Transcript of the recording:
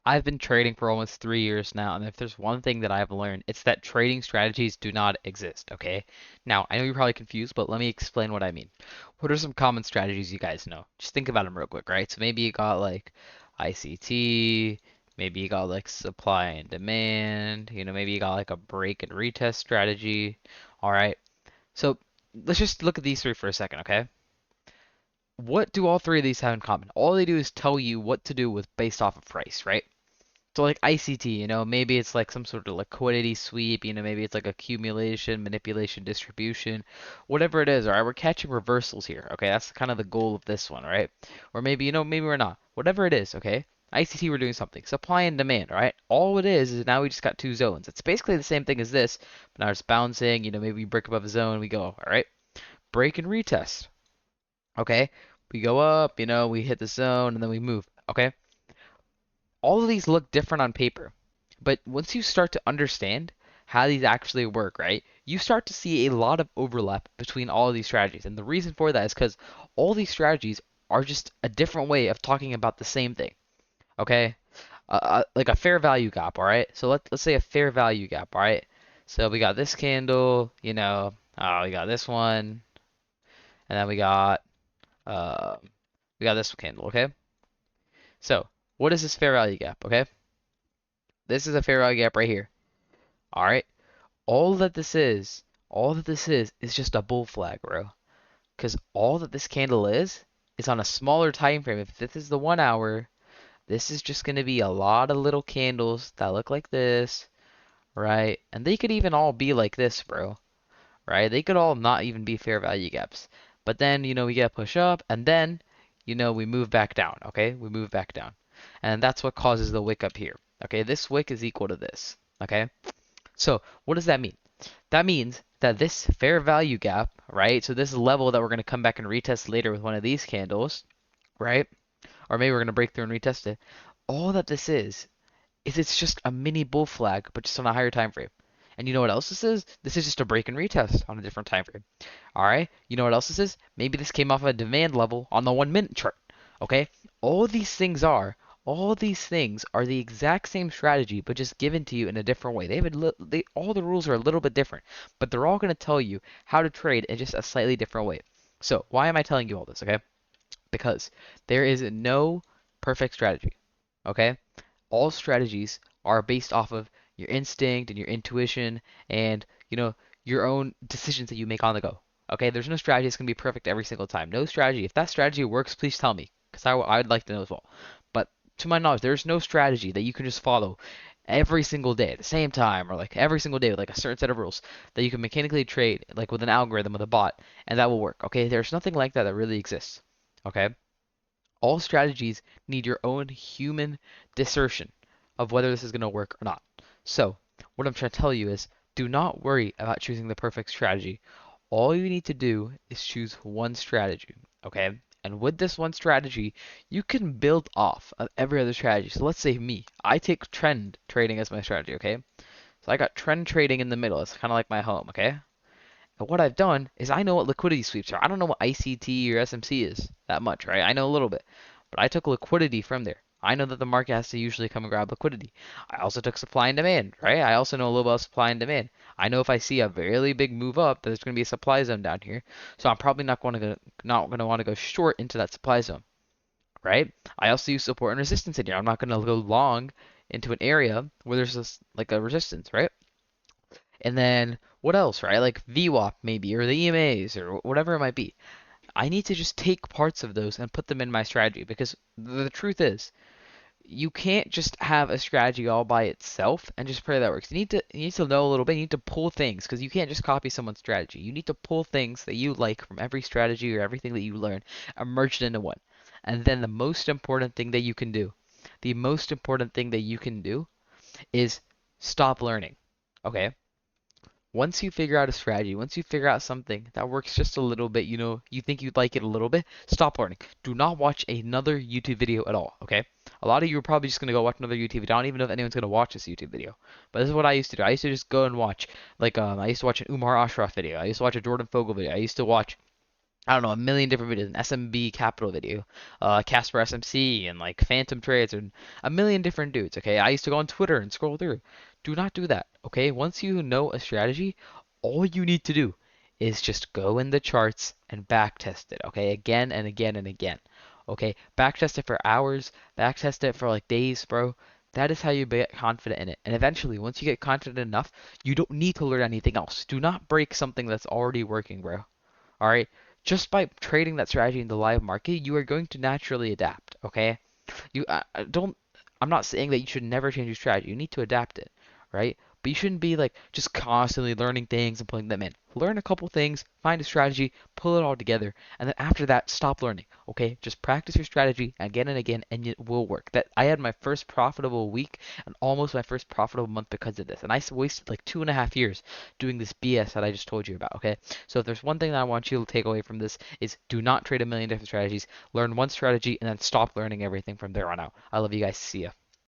I've been trading for almost 3 years now, and if there's one thing that I've learned, it's that trading strategies do not exist, okay? Now, I know you're probably confused, but let me explain what I mean. What are some common strategies you guys know? Just think about them real quick, right? So maybe you got like ICT, maybe you got like supply and demand, maybe you got like a break and retest strategy. All right. So let's just look at these three for a second, okay? What do all three of these have in common? All they do is tell you what to do with based off of price, right? So like ICT, maybe it's like some sort of liquidity sweep, maybe it's like accumulation, manipulation, distribution, whatever it is, all right? We're catching reversals here, okay? That's kind of the goal of this one, right? Or maybe, maybe we're not. Whatever it is, okay? ICT, we're doing something. Supply and demand, all right? All it is now we just got two zones. It's basically the same thing as this, but now it's bouncing, maybe we break above a zone, we go, all right? Break and retest, okay? We go up, we hit the zone, and then we move, okay? All of these look different on paper, but once you start to understand how these actually work, right, you start to see a lot of overlap between all of these strategies. And the reason for that is because all these strategies are just a different way of talking about the same thing. Okay? Like a fair value gap, all right? So let's say a fair value gap, all right? So we got this candle, we got this one, and then uh, we got this candle, okay? So what is this fair value gap, okay? This is a fair value gap right here. All right. All that this is, all that this is just a bull flag, bro. Because all that this candle is on a smaller time frame. If this is the 1 hour, this is just going to be a lot of little candles that look like this, right? And they could even all be like this, bro, right? They could all not even be fair value gaps. But then, we get a push up, and then, we move back down, okay? We move back down. And that's what causes the wick up here. Okay, this wick is equal to this, okay? So, what does that mean? That means that this fair value gap, right? So this level that we're going to come back and retest later with one of these candles, right? Or maybe we're going to break through and retest it. All that this is it's just a mini bull flag, but just on a higher time frame. And you know what else this is? This is just a break and retest on a different time frame. All right. You know what else this is? Maybe this came off a demand level on the 1 minute chart. Okay. All these things are all these things are the exact same strategy, but just given to you in a different way. All the rules are a little bit different, but they're all going to tell you how to trade in just a slightly different way. So why am I telling you all this? Okay. Because there is no perfect strategy. Okay all strategies are based off of your instinct and your intuition and, your own decisions that you make on the go. Okay, there's no strategy that's going to be perfect every single time. No strategy. If that strategy works, please tell me because I'd like to know as well. But to my knowledge, there's no strategy that you can just follow every single day at the same time or like every single day with like a certain set of rules that you can mechanically trade like with an algorithm with a bot and that will work. Okay, there's nothing like that that really exists. Okay, all strategies need your own human discernment of whether this is going to work or not. So, what I'm trying to tell you is do not worry about choosing the perfect strategy. All you need to do is choose one strategy, okay? And with this one strategy, you can build off of every other strategy. So let's say me, I take trend trading as my strategy, okay? So I got trend trading in the middle. It's kind of like my home, okay? And what I've done is I know what liquidity sweeps are. I don't know what ICT or SMC is that much, right? I know a little bit. But I took liquidity from there. I know that the market has to usually come and grab liquidity. I also took supply and demand, right? I also know a little about supply and demand. I know if I see a really big move up, there's going to be a supply zone down here. So I'm probably not going to want to go short into that supply zone, right? I also use support and resistance in here. I'm not going to go long into an area where there's like a resistance, right? And then what else, right? Like VWAP maybe, or the EMAs, or whatever it might be. I need to just take parts of those and put them in my strategy because the truth is, you can't just have a strategy all by itself and just pray that works. You need to know a little bit. You need to pull things because you can't just copy someone's strategy. You need to pull things that you like from every strategy or everything that you learn and merge it into one. And then the most important thing that you can do is stop learning. Okay? Once you figure out a strategy, once you figure out something that works just a little bit, you think you'd like it a little bit, stop learning. Do not watch another YouTube video at all, okay? A lot of you are probably just going to go watch another YouTube video. I don't even know if anyone's going to watch this YouTube video. But this is what I used to do. I used to just go and watch, like, I used to watch an Umar Ashraf video. I used to watch a Jordan Fogel video. I used to watch I don't know, a million different videos, an SMB Capital video, Casper SMC, and like Phantom Trades, and a million different dudes. Okay, I used to go on Twitter and scroll through. Do not do that. Okay, once you know a strategy, all you need to do is just go in the charts and back test it. Okay, again and again and again. Okay, back test it for hours, back test it for like days, bro. That is how you get confident in it. And eventually, once you get confident enough, you don't need to learn anything else. Do not break something that's already working, bro. All right. Just by trading that strategy in the live market, you are going to naturally adapt. Okay. I don't. I'm not saying that you should never change your strategy. You need to adapt it, right? But you shouldn't be like just constantly learning things and putting them in. Learn a couple things, find a strategy, pull it all together, and then after that, stop learning. Okay, just practice your strategy again and again, and it will work. That I had my first profitable week and almost my first profitable month because of this, and I wasted like 2.5 years doing this BS that I just told you about. Okay, so if there's one thing that I want you to take away from this is do not trade a million different strategies. Learn one strategy and then stop learning everything from there on out. I love you guys. See ya.